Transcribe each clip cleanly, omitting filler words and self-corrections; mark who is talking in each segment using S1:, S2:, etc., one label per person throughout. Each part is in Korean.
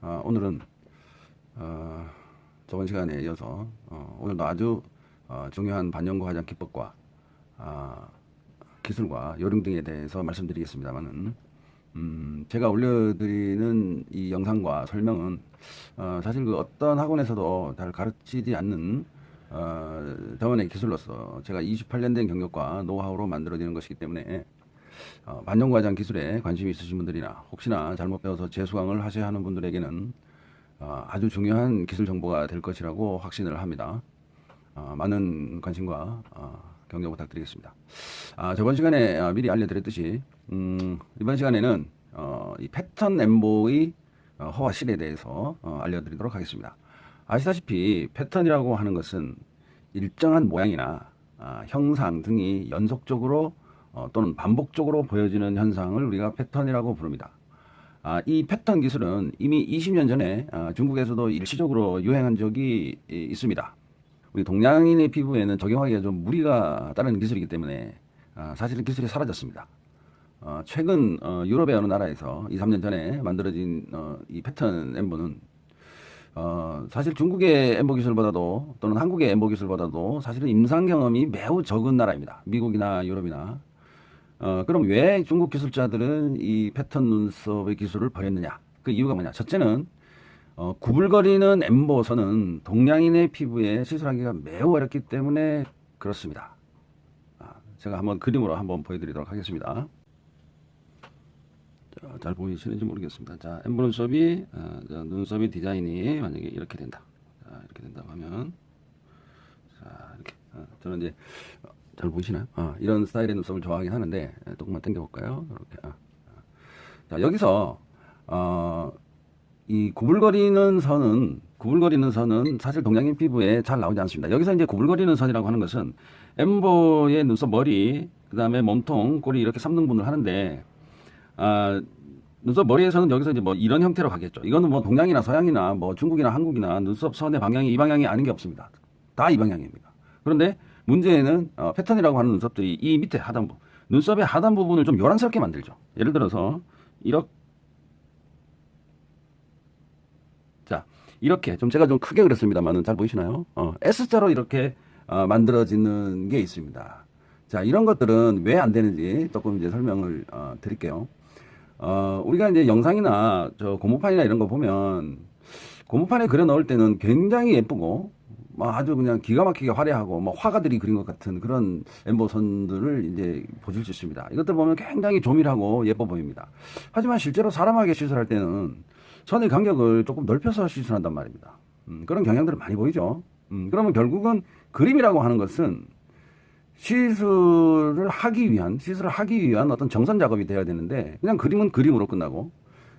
S1: 오늘은 저번 시간에 이어서 오늘도 아주 중요한 반영구 화장 기법과 기술과 요령 등에 대해서 말씀드리겠습니다만은 제가 올려드리는 이 영상과 설명은 사실 그 어떤 학원에서도 잘 가르치지 않는 저만의 기술로서 제가 28년 된 경력과 노하우로 만들어지는 것이기 때문에 반영구 화장 기술에 관심이 있으신 분들이나 혹시나 잘못 배워서 재수강을 하셔야 하는 분들에게는 아주 중요한 기술 정보가 될 것이라고 확신을 합니다. 많은 관심과 격려 부탁드리겠습니다. 저번 시간에 미리 알려드렸듯이 이번 시간에는 이 패턴 엠보의 허와 실에 대해서 알려드리도록 하겠습니다. 아시다시피 패턴이라고 하는 것은 일정한 모양이나 형상 등이 연속적으로 또는 반복적으로 보여지는 현상을 우리가 패턴이라고 부릅니다. 이 패턴 기술은 이미 20년 전에 중국에서도 일시적으로 유행한 적이 있습니다. 우리 동양인의 피부에는 적용하기가 좀 무리가 따르는 기술이기 때문에 사실은 기술이 사라졌습니다. 최근 유럽의 어느 나라에서 2, 3년 전에 만들어진 이 패턴 엠보는 사실 중국의 엠보 기술보다도 또는 한국의 엠보 기술보다도 사실은 임상 경험이 매우 적은 나라입니다. 미국이나 유럽이나. 그럼 왜 중국 기술자들은 이 패턴 눈썹의 기술을 버렸느냐? 그 이유가 뭐냐? 첫째는 구불거리는 엠보선은 동양인의 피부에 시술하기가 매우 어렵기 때문에 그렇습니다. 제가 한번 그림으로 한번 보여드리도록 하겠습니다. 잘 보이시는지 모르겠습니다. 자, 엠보 눈썹이 눈썹의 디자인이 만약에 이렇게 된다. 이렇게 된다고 하면 이렇게 저는 이제 잘 보이시나요? 이런 스타일의 눈썹을 좋아하긴 하는데 조금만 당겨볼까요? 이렇게. 자, 여기서 이 구불거리는 선은 사실 동양인 피부에 잘 나오지 않습니다. 여기서 이제 구불거리는 선이라고 하는 것은 엠보의 눈썹 머리, 그 다음에 몸통, 꼬리 이렇게 3등분을 하는데 눈썹 머리에서는 여기서 이제 뭐 이런 형태로 가겠죠. 이거는 뭐 동양이나 서양이나 뭐 중국이나 한국이나 눈썹 선의 방향이 이 방향이 아닌 게 없습니다. 다 이 방향입니다. 그런데 문제는 패턴이라고 하는 눈썹들이 이 밑에 하단부, 눈썹의 하단 부분을 좀 요란스럽게 만들죠. 예를 들어서 이렇게 좀 제가 좀 크게 그렸습니다만은 잘 보이시나요? S자로 이렇게 만들어지는 게 있습니다. 자, 이런 것들은 왜 안 되는지 조금 이제 설명을 드릴게요. 우리가 이제 영상이나 저 고무판이나 이런 거 보면 고무판에 그려 넣을 때는 굉장히 예쁘고 아주 그냥 기가 막히게 화려하고 화가들이 그린 것 같은 그런 엠보선들을 이제 보실 수 있습니다. 이것들 보면 굉장히 조밀하고 예뻐 보입니다. 하지만 실제로 사람에게 시술할 때는 선의 간격을 조금 넓혀서 시술한단 말입니다. 그런 경향들을 많이 보이죠. 그러면 결국은 그림이라고 하는 것은 시술을 하기 위한 어떤 정선 작업이 돼야 되는데 그냥 그림은 그림으로 끝나고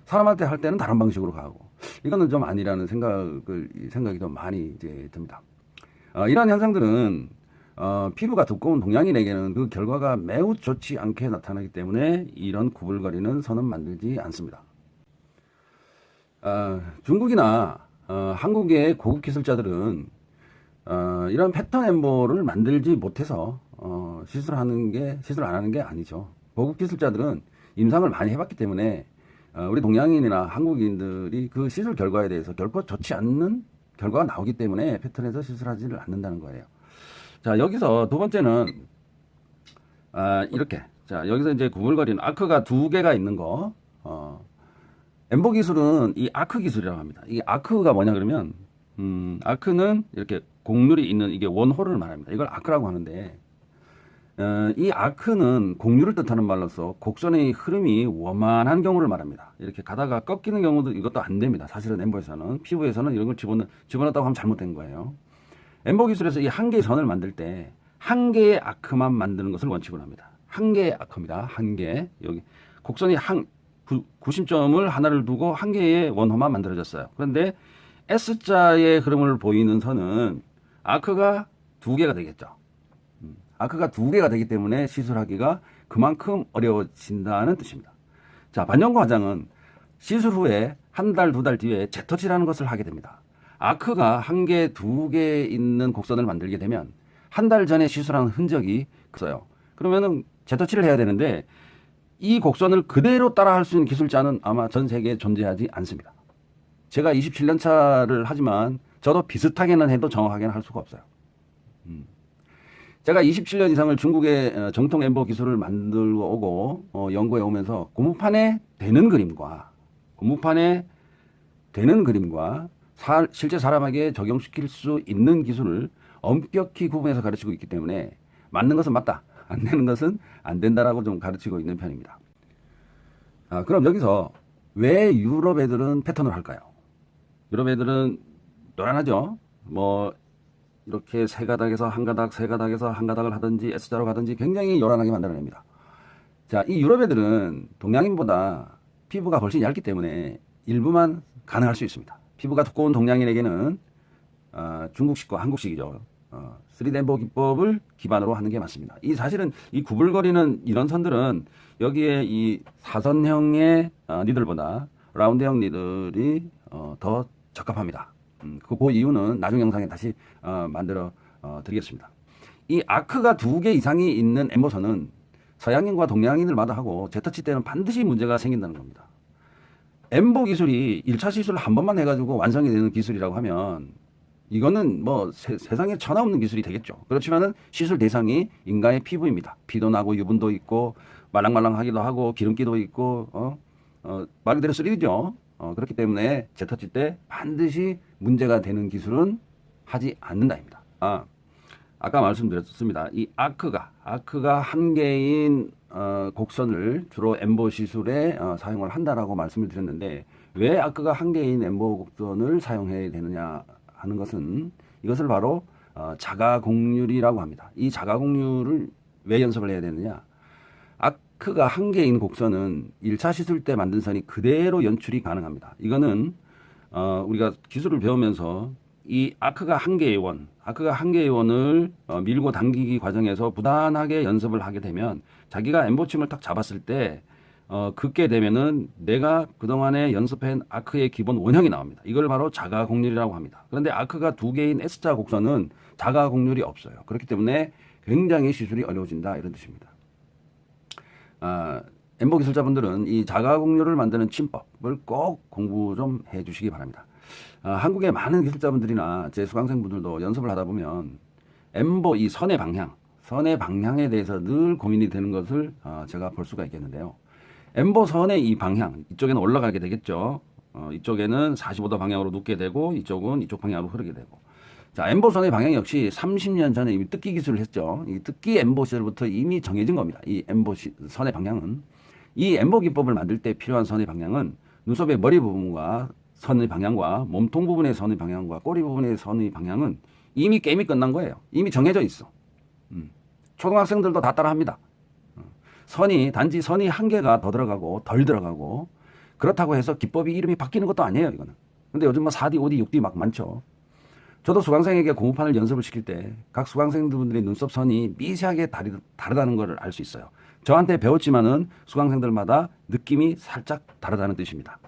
S1: 사람한테 할 때는 다른 방식으로 가고 이거는 좀 아니라는 생각이 좀 많이 이제 듭니다. 이러한 현상들은 피부가 두꺼운 동양인에게는 그 결과가 매우 좋지 않게 나타나기 때문에 이런 구불거리는 선은 만들지 않습니다. 중국이나 한국의 고급 기술자들은 이런 패턴 엠보를 만들지 못해서 시술 안 하는 게 아니죠. 고급 기술자들은 임상을 많이 해봤기 때문에 우리 동양인이나 한국인들이 그 시술 결과에 대해서 결코 좋지 않는 결과가 나오기 때문에 패턴에서 시술하지를 않는다는 거예요. 자, 여기서 두 번째는 이렇게. 자, 여기서 이제 구불거리는 아크가 두 개가 있는 거. 엠보 기술은 이 아크 기술이라고 합니다. 이 아크가 뭐냐 그러면 아크는 이렇게 곡률이 있는 이게 원홀을 말합니다. 이걸 아크라고 하는데 이 아크는 곡률을 뜻하는 말로서 곡선의 흐름이 원만한 경우를 말합니다. 이렇게 가다가 꺾이는 경우도 이것도 안 됩니다. 사실은 엠보에서는 피부에서는 이런 걸 집어넣었다고 하면 잘못된 거예요. 엠보 기술에서 이 한 개의 선을 만들 때 한 개의 아크만 만드는 것을 원칙으로 합니다. 한 개의 아크입니다. 한 개. 여기 곡선이 구심점을 하나를 두고 한 개의 원호만 만들어졌어요. 그런데 S자의 흐름을 보이는 선은 아크가 두 개가 되겠죠. 아크가 두 개가 되기 때문에 시술하기가 그만큼 어려워진다는 뜻입니다. 자, 반영구 화장은 시술 후에 한 달, 두 달 뒤에 재터치라는 것을 하게 됩니다. 아크가 한 개, 두 개 있는 곡선을 만들게 되면 한 달 전에 시술한 흔적이 있어요. 그러면은 재터치를 해야 되는데 이 곡선을 그대로 따라할 수 있는 기술자는 아마 전 세계에 존재하지 않습니다. 제가 27년 차를 하지만 저도 비슷하게는 해도 정확하게는 할 수가 없어요. 제가 27년 이상을 중국의 정통 엠보 기술을 만들고 오고 연구해 오면서 고무판에 되는 그림과 실제 사람에게 적용시킬 수 있는 기술을 엄격히 구분해서 가르치고 있기 때문에 맞는 것은 맞다, 안 되는 것은 안 된다라고 좀 가르치고 있는 편입니다. 그럼 여기서 왜 유럽 애들은 패턴을 할까요? 유럽 애들은 노란하죠. 뭐 이렇게 세 가닥에서 한 가닥, 세 가닥에서 한 가닥을 하든지 S자로 가든지 굉장히 요란하게 만들어냅니다. 자, 이 유럽 애들은 동양인보다 피부가 훨씬 얇기 때문에 일부만 가능할 수 있습니다. 피부가 두꺼운 동양인에게는 중국식과 한국식이죠. 3D 엠보 기법을 기반으로 하는 게 맞습니다. 이 사실은 이 구불거리는 이런 선들은 여기에 이 사선형의 니들보다 라운드형 니들이 더 적합합니다. 그 이유는 나중 영상에 다시 만들어 드리겠습니다. 이 아크가 2개 이상이 있는 엠보선은 서양인과 동양인을 마다하고 재터치 때는 반드시 문제가 생긴다는 겁니다. 엠보 기술이 1차 시술을 한 번만 해가지고 완성이 되는 기술이라고 하면 이거는 뭐 세상에 천하 없는 기술이 되겠죠. 그렇지만은 시술 대상이 인간의 피부입니다. 피도 나고 유분도 있고 말랑말랑하기도 하고 기름기도 있고 말 그대로 3D죠. 그렇기 때문에 재터치 때 반드시 문제가 되는 기술은 하지 않는다입니다. 아까 말씀드렸습니다. 이 아크가 한 개인 곡선을 주로 엠보 시술에 사용을 한다라고 말씀을 드렸는데 왜 아크가 한 개인 엠보 곡선을 사용해야 되느냐 하는 것은 이것을 바로 자가공률이라고 합니다. 이 자가공률을 왜 연습을 해야 되느냐? 아크가 한 개인 곡선은 1차 시술 때 만든 선이 그대로 연출이 가능합니다. 이거는 우리가 기술을 배우면서 이 아크가 한 개의 원을 밀고 당기기 과정에서 부단하게 연습을 하게 되면 자기가 엠보침을 딱 잡았을 때 긋게 되면은 내가 그동안에 연습한 아크의 기본 원형이 나옵니다. 이걸 바로 자가공률이라고 합니다. 그런데 아크가 2개인 S자 곡선은 자가공률이 없어요. 그렇기 때문에 굉장히 시술이 어려워진다 이런 뜻입니다. 엠보 기술자분들은 이 자가공률을 만드는 침법을 꼭 공부 좀 해주시기 바랍니다. 한국의 많은 기술자분들이나 제 수강생분들도 연습을 하다 보면 엠보 이 선의 방향에 대해서 늘 고민이 되는 것을 제가 볼 수가 있겠는데요. 엠보 선의 이 방향, 이쪽에는 올라가게 되겠죠. 이쪽에는 45도 방향으로 눕게 되고 이쪽은 이쪽 방향으로 흐르게 되고. 자, 엠보 선의 방향 역시 30년 전에 이미 뜯기 기술을 했죠. 이 뜯기 엠보 시절부터 이미 정해진 겁니다. 이 엠보 선의 방향은. 이 엠보 기법을 만들 때 필요한 선의 방향은 눈썹의 머리 부분과 선의 방향과 몸통 부분의 선의 방향과 꼬리 부분의 선의 방향은 이미 게임이 끝난 거예요. 이미 정해져 있어. 초등학생들도 다 따라합니다. 단지 선이 한 개가 더 들어가고 덜 들어가고 그렇다고 해서 기법이 이름이 바뀌는 것도 아니에요. 이거는. 근데 요즘 뭐 4D, 5D, 6D 막 많죠. 저도 수강생에게 고무판을 연습을 시킬 때 각 수강생들의 눈썹 선이 미세하게 다르다는 걸 알 수 있어요. 저한테 배웠지만은 수강생들마다 느낌이 살짝 다르다는 뜻입니다.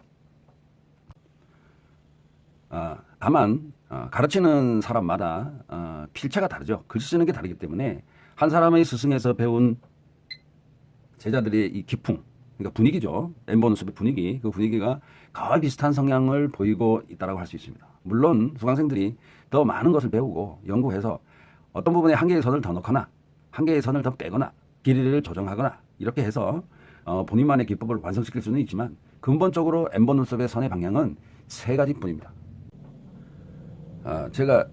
S1: 다만 가르치는 사람마다 필체가 다르죠. 글 쓰는 게 다르기 때문에 한 사람의 스승에서 배운 제자들의 이 기풍, 그러니까 분위기죠. 엠보 눈썹의 분위기, 그 분위기가 거의 비슷한 성향을 보이고 있다고 할 수 있습니다. 물론 수강생들이 더 많은 것을 배우고 연구해서 어떤 부분에 한 개의 선을 더 넣거나 한 개의 선을 더 빼거나 길이를 조정하거나 이렇게 해서 본인만의 기법을 완성시킬 수는 있지만 근본적으로 엠보 눈썹의 선의 방향은 3가지뿐입니다. 제가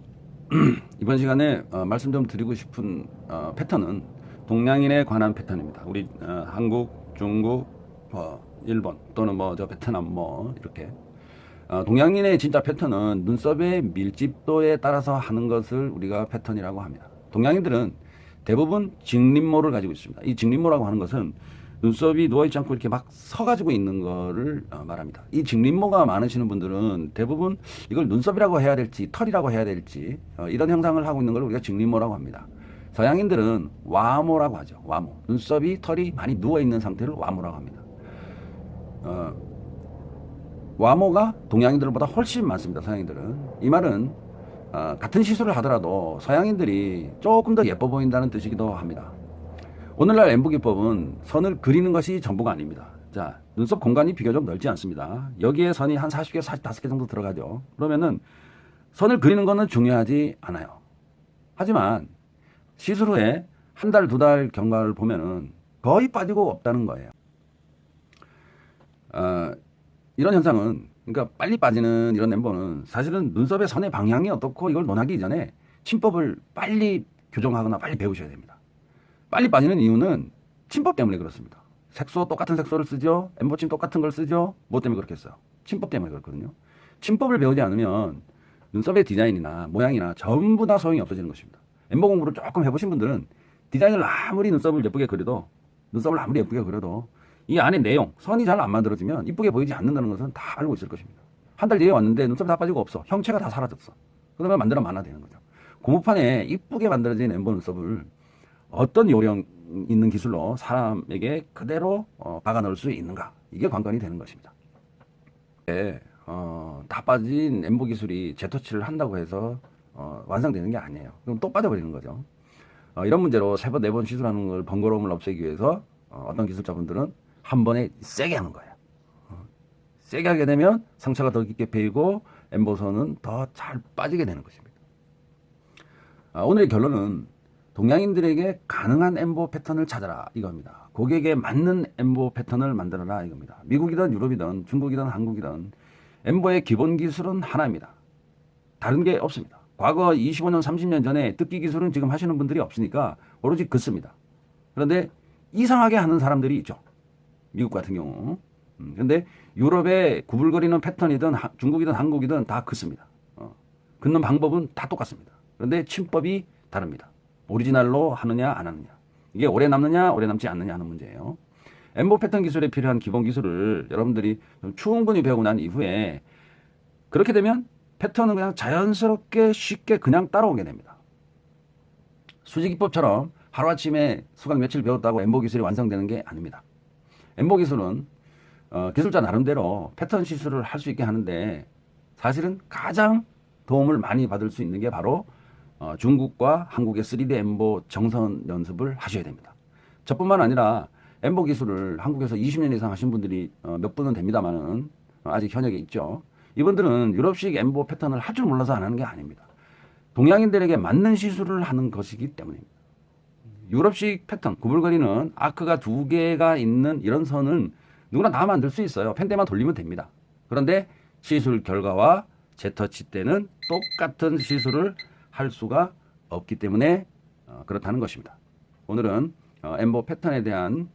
S1: 이번 시간에 말씀 좀 드리고 싶은 패턴은 동양인에 관한 패턴입니다. 우리 한국, 중국, 일본 또는 베트남 이렇게 동양인의 진짜 패턴은 눈썹의 밀집도에 따라서 하는 것을 우리가 패턴이라고 합니다. 동양인들은 대부분 직립모를 가지고 있습니다. 이 직립모라고 하는 것은 눈썹이 누워있지 않고 이렇게 막 서가지고 있는 거를 말합니다. 이 직립모가 많으시는 분들은 대부분 이걸 눈썹이라고 해야 될지 털이라고 해야 될지 이런 형상을 하고 있는 걸 우리가 직립모라고 합니다. 서양인들은 와모라고 하죠. 와모. 눈썹이 털이 많이 누워있는 상태를 와모라고 합니다. 와모가 동양인들보다 훨씬 많습니다. 서양인들은. 이 말은 같은 시술을 하더라도 서양인들이 조금 더 예뻐 보인다는 뜻이기도 합니다. 오늘날 엠보 기법은 선을 그리는 것이 전부가 아닙니다. 자, 눈썹 공간이 비교적 넓지 않습니다. 여기에 선이 한 40개, 45개 정도 들어가죠. 그러면은 선을 그리는 거는 중요하지 않아요. 하지만 시술 후에 한 달, 두 달 경과를 보면은 거의 빠지고 없다는 거예요. 이런 현상은, 그러니까 빨리 빠지는 이런 엠보는 사실은 눈썹의 선의 방향이 어떻고 이걸 논하기 이전에 침법을 빨리 교정하거나 빨리 배우셔야 됩니다. 빨리 빠지는 이유는 침법 때문에 그렇습니다. 색소 똑같은 색소를 쓰죠. 엠보침 똑같은 걸 쓰죠. 뭐 때문에 그렇겠어요? 침법 때문에 그렇거든요. 침법을 배우지 않으면 눈썹의 디자인이나 모양이나 전부 다 소용이 없어지는 것입니다. 엠보 공부를 조금 해보신 분들은 디자인을 아무리 눈썹을 예쁘게 그려도, 눈썹을 아무리 예쁘게 그려도 이 안에 내용, 선이 잘 안 만들어지면 이쁘게 보이지 않는다는 것은 다 알고 있을 것입니다. 한 달 뒤에 왔는데 눈썹이 다 빠지고 없어. 형체가 다 사라졌어. 그러면 만들어 놔야 되는 거죠. 고무판에 이쁘게 만들어진 엠보 눈썹을 어떤 요령 있는 기술로 사람에게 그대로 박아 넣을 수 있는가, 이게 관건이 되는 것입니다. 다 빠진 엠보 기술이 재터치를 한다고 해서 완성되는 게 아니에요. 그럼 또 빠져버리는 거죠. 이런 문제로 세 번, 네 번 시술하는 걸 번거로움을 없애기 위해서 어떤 기술자분들은 한 번에 세게 하는 거예요. 세게 하게 되면 상처가 더 깊게 베이고 엠보선은 더 잘 빠지게 되는 것입니다. 오늘의 결론은 동양인들에게 가능한 엠보 패턴을 찾아라, 이겁니다. 고객에 맞는 엠보 패턴을 만들어라, 이겁니다. 미국이든 유럽이든 중국이든 한국이든 엠보의 기본 기술은 하나입니다. 다른 게 없습니다. 과거 25년, 30년 전에 뜯기 기술은 지금 하시는 분들이 없으니까 오로지 긋습니다. 그런데 이상하게 하는 사람들이 있죠. 미국 같은 경우. 그런데 유럽의 구불거리는 패턴이든 중국이든 한국이든 다 긋습니다. 긋는 방법은 다 똑같습니다. 그런데 침법이 다릅니다. 오리지널로 하느냐 안 하느냐, 이게 오래 남느냐 오래 남지 않느냐 하는 문제예요. 엠보 패턴 기술에 필요한 기본 기술을 여러분들이 좀 충분히 배우고 난 이후에 그렇게 되면 패턴은 그냥 자연스럽게 쉽게 그냥 따라오게 됩니다. 수지기법처럼 하루아침에 수강 며칠 배웠다고 엠보 기술이 완성되는 게 아닙니다. 엠보 기술은 기술자 나름대로 패턴 시술을 할 수 있게 하는데 사실은 가장 도움을 많이 받을 수 있는 게 바로 중국과 한국의 3D 엠보 정선 연습을 하셔야 됩니다. 저뿐만 아니라 엠보 기술을 한국에서 20년 이상 하신 분들이 몇 분은 됩니다만은 아직 현역에 있죠. 이분들은 유럽식 엠보 패턴을 할 줄 몰라서 안 하는 게 아닙니다. 동양인들에게 맞는 시술을 하는 것이기 때문입니다. 유럽식 패턴, 구불거리는 아크가 2개가 있는 이런 선은 누구나 다 만들 수 있어요. 펜대만 돌리면 됩니다. 그런데 시술 결과와 재터치 때는 똑같은 시술을 할 수가 없기 때문에 그렇다는 것입니다. 오늘은 엠보 패턴에 대한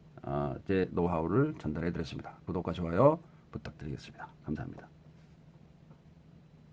S1: 제 노하우를 전달해 드렸습니다. 구독과 좋아요 부탁드리겠습니다. 감사합니다.